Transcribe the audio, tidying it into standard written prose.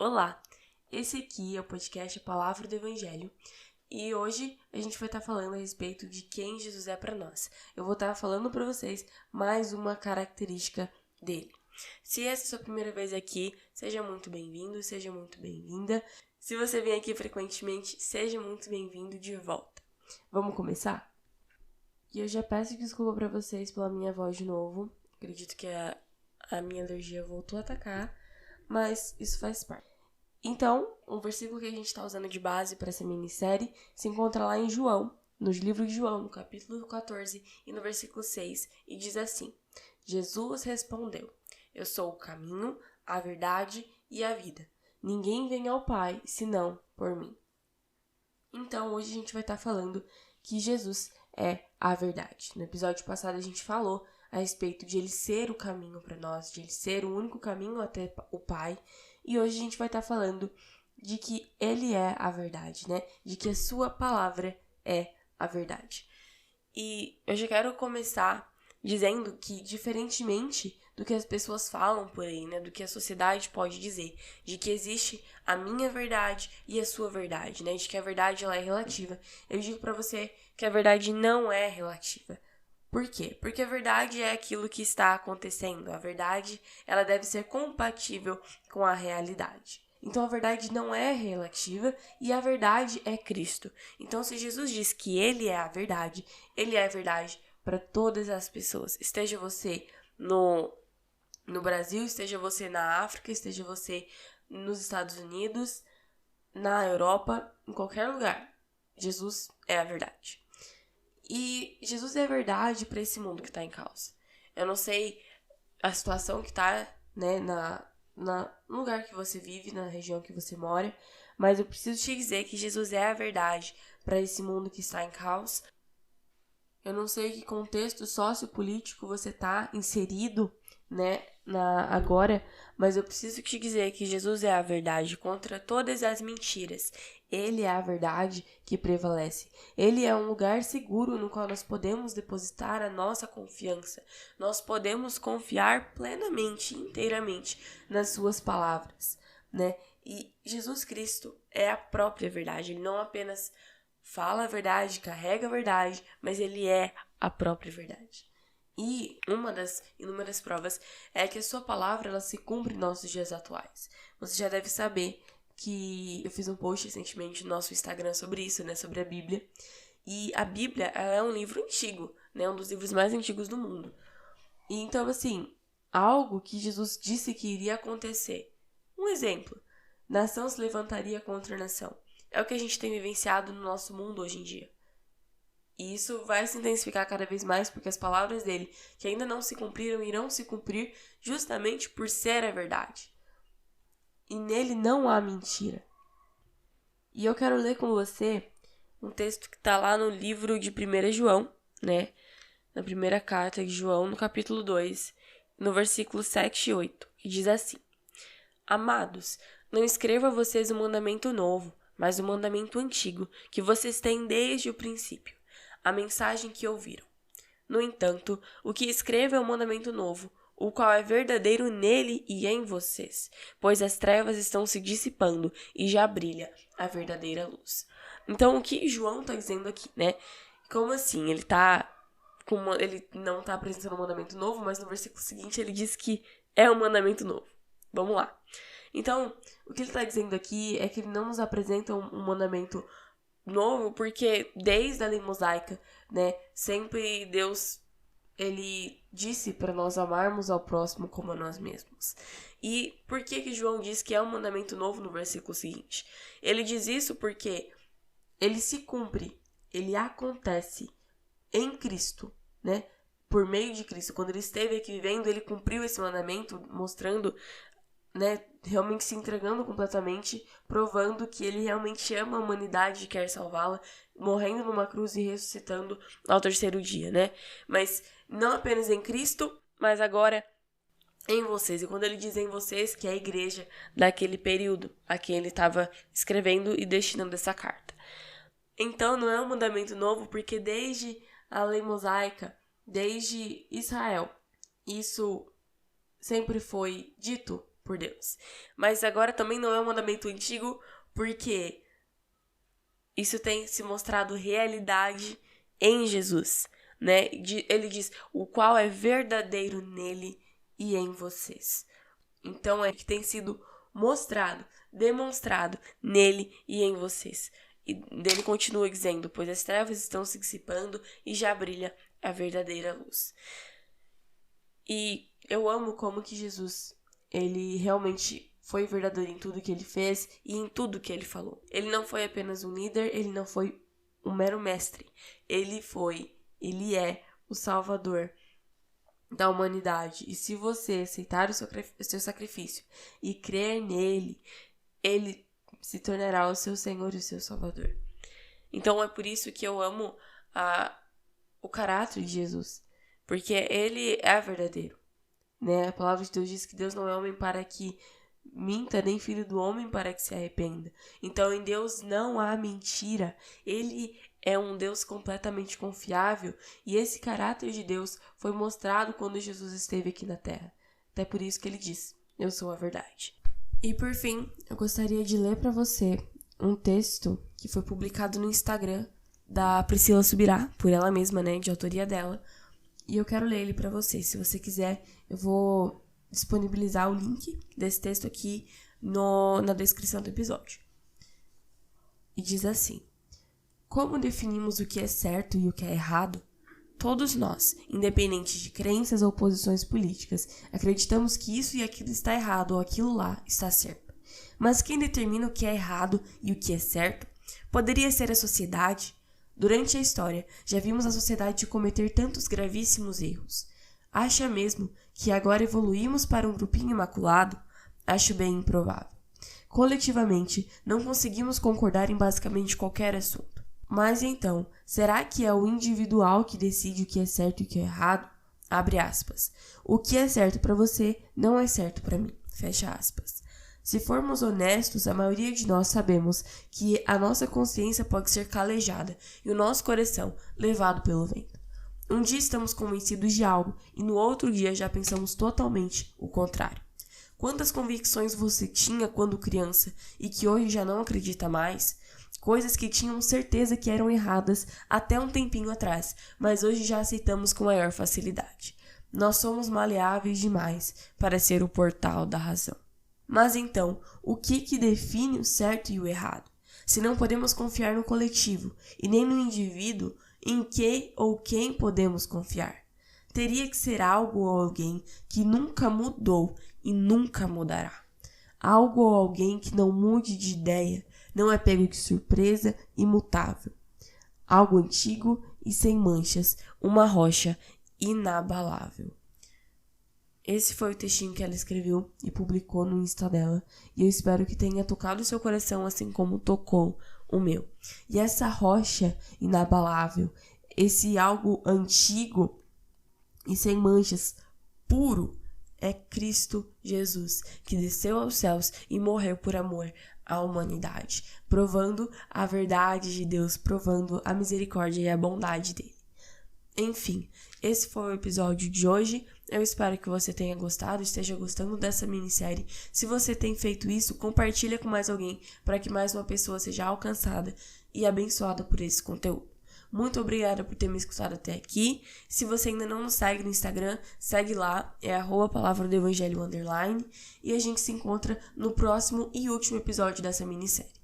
Olá, esse aqui é o podcast A Palavra do Evangelho e hoje a gente vai estar falando a respeito de quem Jesus é para nós. Eu vou estar falando para vocês mais uma característica dele. Se essa é a sua primeira vez aqui, seja muito bem-vindo, seja muito bem-vinda. Se você vem aqui frequentemente, seja muito bem-vindo de volta. Vamos começar? E eu já peço desculpa para vocês pela minha voz de novo. Acredito que a minha alergia voltou a atacar, mas isso faz parte. Então, o versículo que a gente está usando de base para essa minissérie se encontra lá em João, nos livros de João, no capítulo 14 e no versículo 6, e diz assim: Jesus respondeu: Eu sou o caminho, a verdade e a vida. Ninguém vem ao Pai senão por mim. Então, hoje a gente vai estar falando que Jesus é a verdade. No episódio passado a gente falou a respeito de ele ser o caminho para nós, de ele ser o único caminho até o Pai. E hoje a gente vai estar falando de que ele é a verdade, né? De que a sua palavra é a verdade. E eu já quero começar dizendo que, diferentemente do que as pessoas falam por aí, né? Do que a sociedade pode dizer, de que existe a minha verdade e a sua verdade, né? De que a verdade ela é relativa. Eu digo pra você que a verdade não é relativa. Por quê? Porque a verdade é aquilo que está acontecendo. A verdade, ela deve ser compatível com a realidade. Então, a verdade não é relativa e a verdade é Cristo. Então, se Jesus diz que ele é a verdade para todas as pessoas. Esteja você no Brasil, esteja você na África, esteja você nos Estados Unidos, na Europa, em qualquer lugar. Jesus é a verdade. E Jesus é verdade para esse mundo que está em caos. Eu não sei a situação que está, né, no lugar que você vive, na região que você mora, mas eu preciso te dizer que Jesus é a verdade para esse mundo que está em caos. Eu não sei que contexto sociopolítico você está inserido, né, agora, mas eu preciso te dizer que Jesus é a verdade contra todas as mentiras. Ele é a verdade que prevalece. Ele é um lugar seguro no qual nós podemos depositar a nossa confiança. Nós podemos confiar plenamente, inteiramente nas suas palavras, né? E Jesus Cristo é a própria verdade. Ele não apenas fala a verdade, carrega a verdade, mas ele é a própria verdade. E uma das inúmeras provas é que a sua palavra ela se cumpre em nossos dias atuais. Você já deve saber que eu fiz um post recentemente no nosso Instagram sobre isso, né, sobre a Bíblia. E a Bíblia ela é um livro antigo, né, um dos livros mais antigos do mundo. E então, assim, algo que Jesus disse que iria acontecer. Um exemplo, nação se levantaria contra nação. É o que a gente tem vivenciado no nosso mundo hoje em dia. E isso vai se intensificar cada vez mais porque as palavras dele, que ainda não se cumpriram, irão se cumprir justamente por ser a verdade. E nele não há mentira. E eu quero ler com você um texto que está lá no livro de 1 João, né? Na primeira carta de João, no capítulo 2, no versículo 7 e 8, que diz assim: Amados, não escrevo a vocês um mandamento novo, mas um mandamento antigo, que vocês têm desde o princípio, a mensagem que ouviram. No entanto, o que escrevo é um mandamento novo, o qual é verdadeiro nele e em vocês, pois as trevas estão se dissipando e já brilha a verdadeira luz. Então, o que João está dizendo aqui, né? Como assim? Ele não está apresentando um mandamento novo, mas no versículo seguinte ele diz que é um mandamento novo. Vamos lá. Então, o que ele está dizendo aqui é que ele não nos apresenta um mandamento novo, porque desde a lei mosaica, né, sempre Deus, ele disse para nós amarmos ao próximo como a nós mesmos. E por que João diz que é um mandamento novo no versículo seguinte? Ele diz isso porque ele se cumpre, ele acontece em Cristo, né? Por meio de Cristo. Quando ele esteve aqui vivendo, ele cumpriu esse mandamento, mostrando, né, realmente se entregando completamente, provando que ele realmente ama a humanidade e quer salvá-la, morrendo numa cruz e ressuscitando ao terceiro dia, né? Mas não apenas em Cristo, mas agora em vocês. E quando ele diz em vocês, que é a igreja daquele período a quem ele estava escrevendo e destinando essa carta. Então não é um mandamento novo, porque desde a lei mosaica, desde Israel, isso sempre foi dito, por Deus. Mas agora também não é um mandamento antigo, porque isso tem se mostrado realidade em Jesus, né? Ele diz, o qual é verdadeiro nele e em vocês. Então é que tem sido mostrado, demonstrado nele e em vocês. E ele continua dizendo, pois as trevas estão se dissipando e já brilha a verdadeira luz. E eu amo como que Jesus, ele realmente foi verdadeiro em tudo que ele fez e em tudo que ele falou. Ele não foi apenas um líder, ele não foi um mero mestre. Ele é o Salvador da humanidade. E se você aceitar o seu sacrifício e crer nele, ele se tornará o seu Senhor e o seu Salvador. Então é por isso que eu amo o caráter de Jesus, porque ele é verdadeiro, né? A palavra de Deus diz que Deus não é homem para que minta, nem filho do homem para que se arrependa. Então em Deus não há mentira. Ele é um Deus completamente confiável e esse caráter de Deus foi mostrado quando Jesus esteve aqui na Terra. Até por isso que ele diz, eu sou a verdade. E por fim, eu gostaria de ler para você um texto que foi publicado no Instagram da Priscila Subirá, por ela mesma, né, de autoria dela. E eu quero ler ele para você. Se você quiser, eu vou disponibilizar o link desse texto aqui na descrição do episódio. E diz assim: como definimos o que é certo e o que é errado? Todos nós, independente de crenças ou posições políticas, acreditamos que isso e aquilo está errado ou aquilo lá está certo. Mas quem determina o que é errado e o que é certo? Poderia ser a sociedade? Durante a história, já vimos a sociedade cometer tantos gravíssimos erros. Acha mesmo que agora evoluímos para um grupinho imaculado? Acho bem improvável. Coletivamente, não conseguimos concordar em basicamente qualquer assunto. Mas então, será que é o individual que decide o que é certo e o que é errado? Abre aspas. O que é certo para você não é certo para mim. Fecha aspas. Se formos honestos, a maioria de nós sabemos que a nossa consciência pode ser calejada e o nosso coração levado pelo vento. Um dia estamos convencidos de algo e no outro dia já pensamos totalmente o contrário. Quantas convicções você tinha quando criança e que hoje já não acredita mais? Coisas que tinham certeza que eram erradas até um tempinho atrás, mas hoje já aceitamos com maior facilidade. Nós somos maleáveis demais para ser o portal da razão. Mas então, o que define o certo e o errado? Se não podemos confiar no coletivo e nem no indivíduo, em que ou quem podemos confiar? Teria que ser algo ou alguém que nunca mudou e nunca mudará. Algo ou alguém que não mude de ideia, não é pego de surpresa, imutável. Algo antigo e sem manchas, uma rocha inabalável. Esse foi o textinho que ela escreveu e publicou no Insta dela. E eu espero que tenha tocado o seu coração assim como tocou o meu. E essa rocha inabalável, esse algo antigo e sem manchas, puro, é Cristo Jesus, que desceu aos céus e morreu por amor à humanidade, provando a verdade de Deus, provando a misericórdia e a bondade dele. Enfim, esse foi o episódio de hoje. Eu espero que você tenha gostado, esteja gostando dessa minissérie. Se você tem feito isso, compartilha com mais alguém para que mais uma pessoa seja alcançada e abençoada por esse conteúdo. Muito obrigada por ter me escutado até aqui. Se você ainda não nos segue no Instagram, segue lá, é @palavradoevangelho_. E a gente se encontra no próximo e último episódio dessa minissérie.